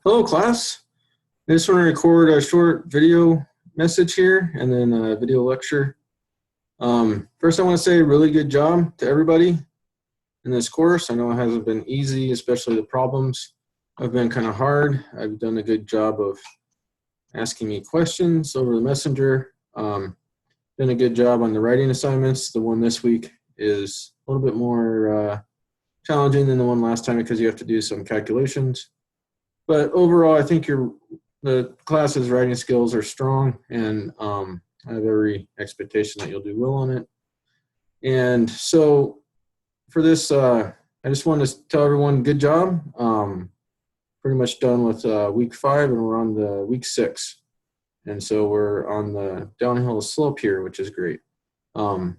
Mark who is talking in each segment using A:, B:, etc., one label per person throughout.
A: Hello, class. I just want to record a short video message here and then a video lecture. First, I want to say really good job to everybody in this course. I know it hasn't been easy, especially the problems have been kind of hard. I've done a good job of asking me questions over the messenger. Done a good job on the writing assignments. The one this week is a little bit more challenging than the one last time because you have to do some calculations. But overall, I think the class's writing skills are strong, and I have every expectation that you'll do well on it. And so for this, I just want to tell everyone good job. Pretty much done with week 5, and we're on the week 6. And so we're on the downhill slope here, which is great. But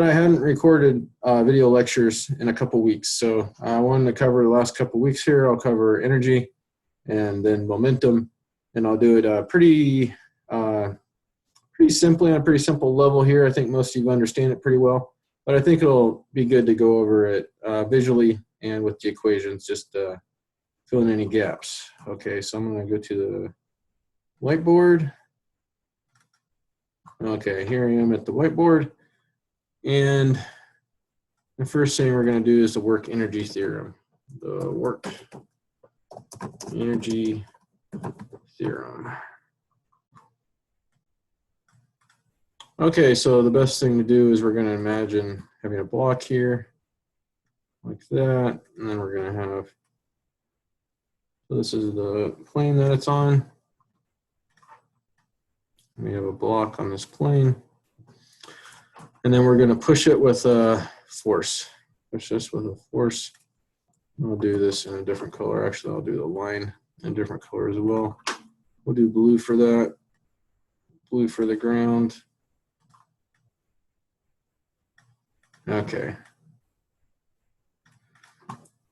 A: I hadn't recorded video lectures in a couple weeks, so I wanted to cover the last couple weeks here. I'll cover energy and then momentum, and I'll do it pretty simply on a pretty simple level here. I think most of you understand it pretty well, but I think it'll be good to go over it visually and with the equations, just fill in any gaps. Okay, so I'm going to go to the whiteboard. Okay, here I am at the whiteboard, and the first thing we're going to do is the work energy theorem. The work energy theorem. Okay, so the best thing to do is we're going to imagine having a block here like that, and then we're going to have, so this is the plane that it's on. We have a block on this plane, and then we're going to push it with a force. Push this with a force. I'll do this in a different color. Actually, I'll do the line in a different color as well. We'll do blue for that, blue for the ground. Okay.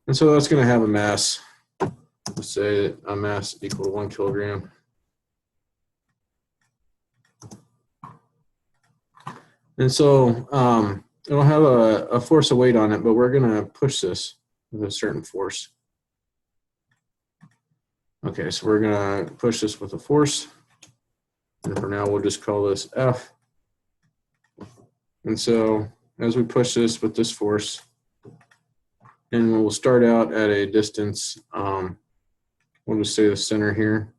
A: And so that's going to have a mass. Let's say a mass equal to 1 kilogram. And so it'll have a force of weight on it, but we're going to push this with a certain force. Okay, so we're going to push this with a force. And for now, we'll just call this F. And so as we push this with this force, and we'll start out at a distance, we'll just say the center here.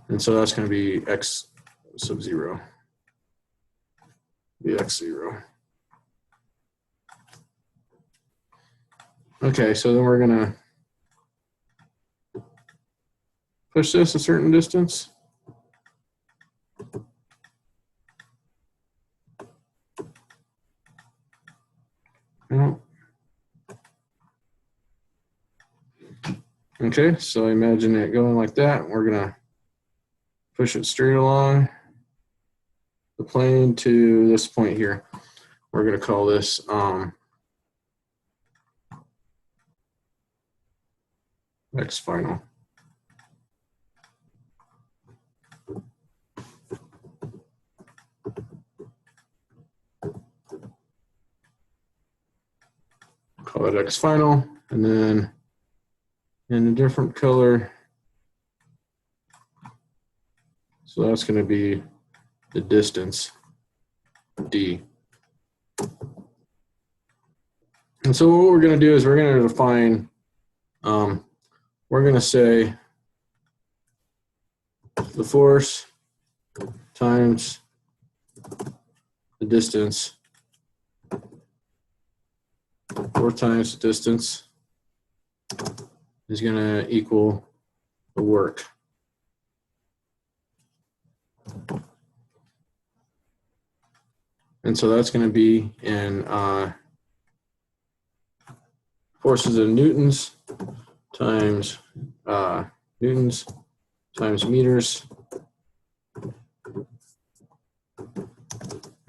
A: And so that's going to be x sub 0. Be x0. Okay, so then we're going to push this a certain distance. Okay, so imagine it going like that. We're going to push it straight along the plane to this point here. We're going to call this X final. Call it X final, and then in a different color, so that's going to be the distance, D. And so what we're going to do is we're going to define, we're going to say the force times the distance, 4 times the distance is going to equal the work. And so that's going to be in forces in newtons times newtons times meters. And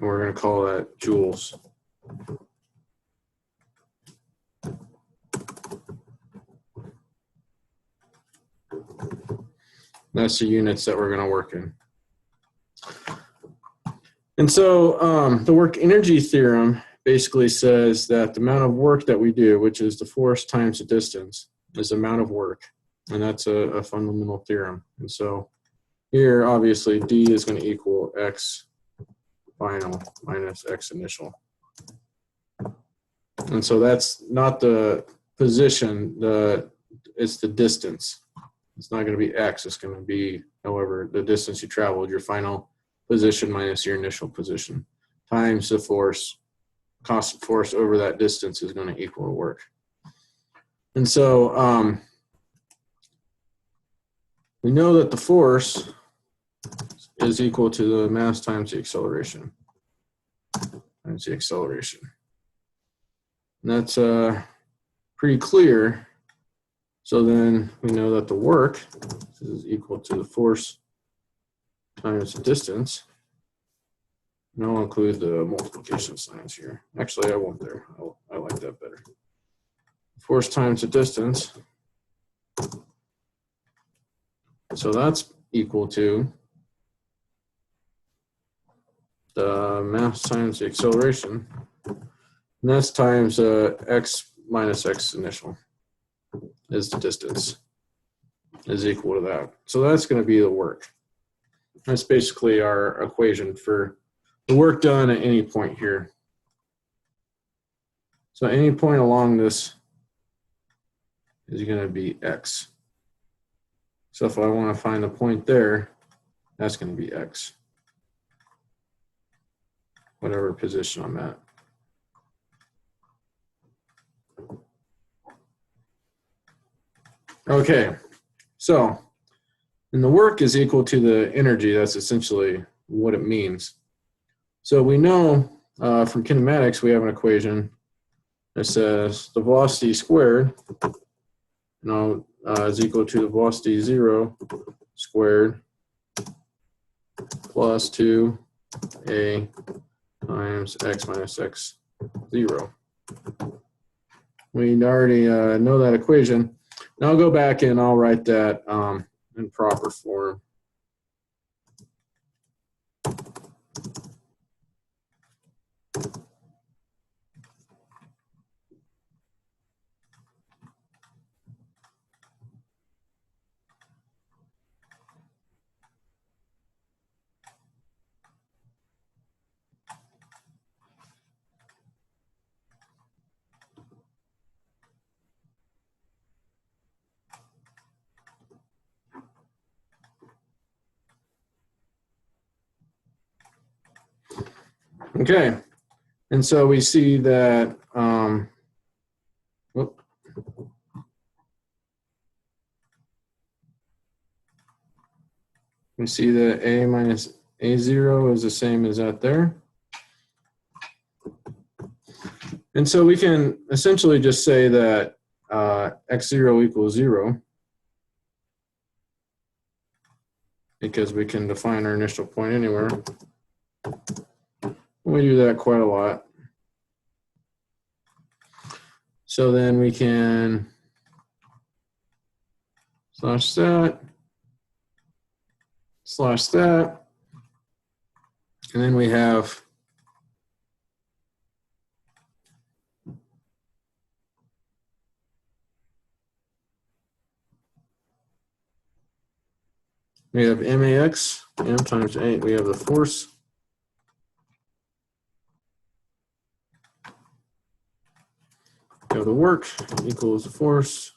A: we're going to call that joules. That's the units that we're going to work in. And so the work energy theorem basically says that the amount of work that we do, which is the force times the distance, is the amount of work. And that's a fundamental theorem. And so here, obviously, D is going to equal X final minus X initial. And so that's not the position, it's the distance. It's not going to be X, it's going to be, however, the distance you traveled, your final position minus your initial position, times the force, constant force over that distance is going to equal the work. And so we know that the force is equal to the mass times the acceleration. Times the acceleration. And that's pretty clear. So then we know that the work is equal to the force times the distance. And I'll include the multiplication signs here. Actually, I won't there. I like that better. Force times the distance. So that's equal to the mass times the acceleration. And that's times X minus X initial is the distance, is equal to that. So that's going to be the work. That's basically our equation for the work done at any point here. So any point along this is going to be X. So if I want to find a point there, that's going to be X, whatever position I'm at. Okay, so, and the work is equal to the energy. That's essentially what it means. So we know from kinematics, we have an equation that says the velocity squared is equal to the velocity 0 squared plus 2a times x minus x 0. We already know that equation. Now I'll go back and I'll write that in proper form. Okay, and so we see that, we see that A minus A0 is the same as that there. And so we can essentially just say that x0 equals 0, because we can define our initial point anywhere. We do that quite a lot. So then we can slash that, and then we have max, m times 8, we have the force. We have the work equals the force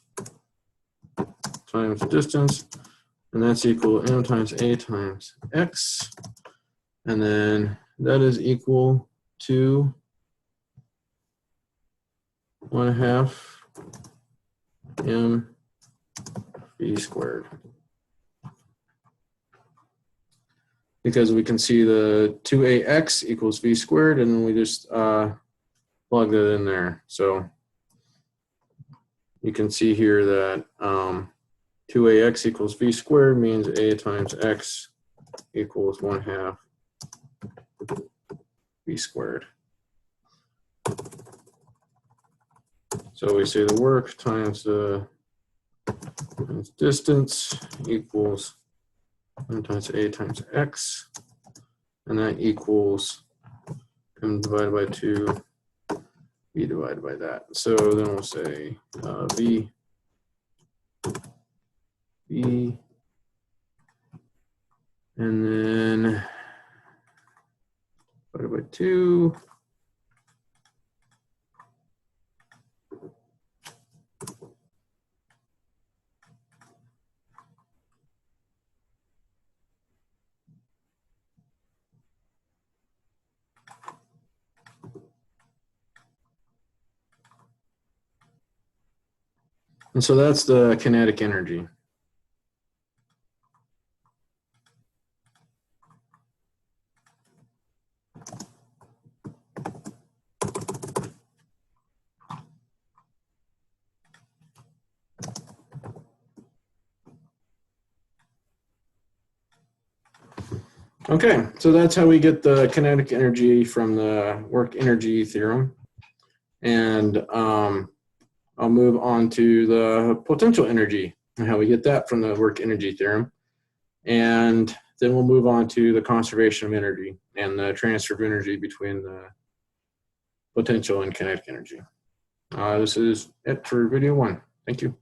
A: times the distance, and that's equal to m times a times x, and then that is equal to 1/2 m v squared. Because we can see the 2ax equals v squared, and then we just plug that in there. So you can see here that 2ax equals v squared means a times x equals 1/2 v squared. So we say the work times the distance equals m times a times x, and that equals m divided by 2 V divided by that. So then we'll say V, and then divided by 2. And so that's the kinetic energy. Okay, so that's how we get the kinetic energy from the work energy theorem. And I'll move on to the potential energy and how we get that from the work energy theorem. And then we'll move on to the conservation of energy and the transfer of energy between the potential and kinetic energy. This is it for video 1. Thank you.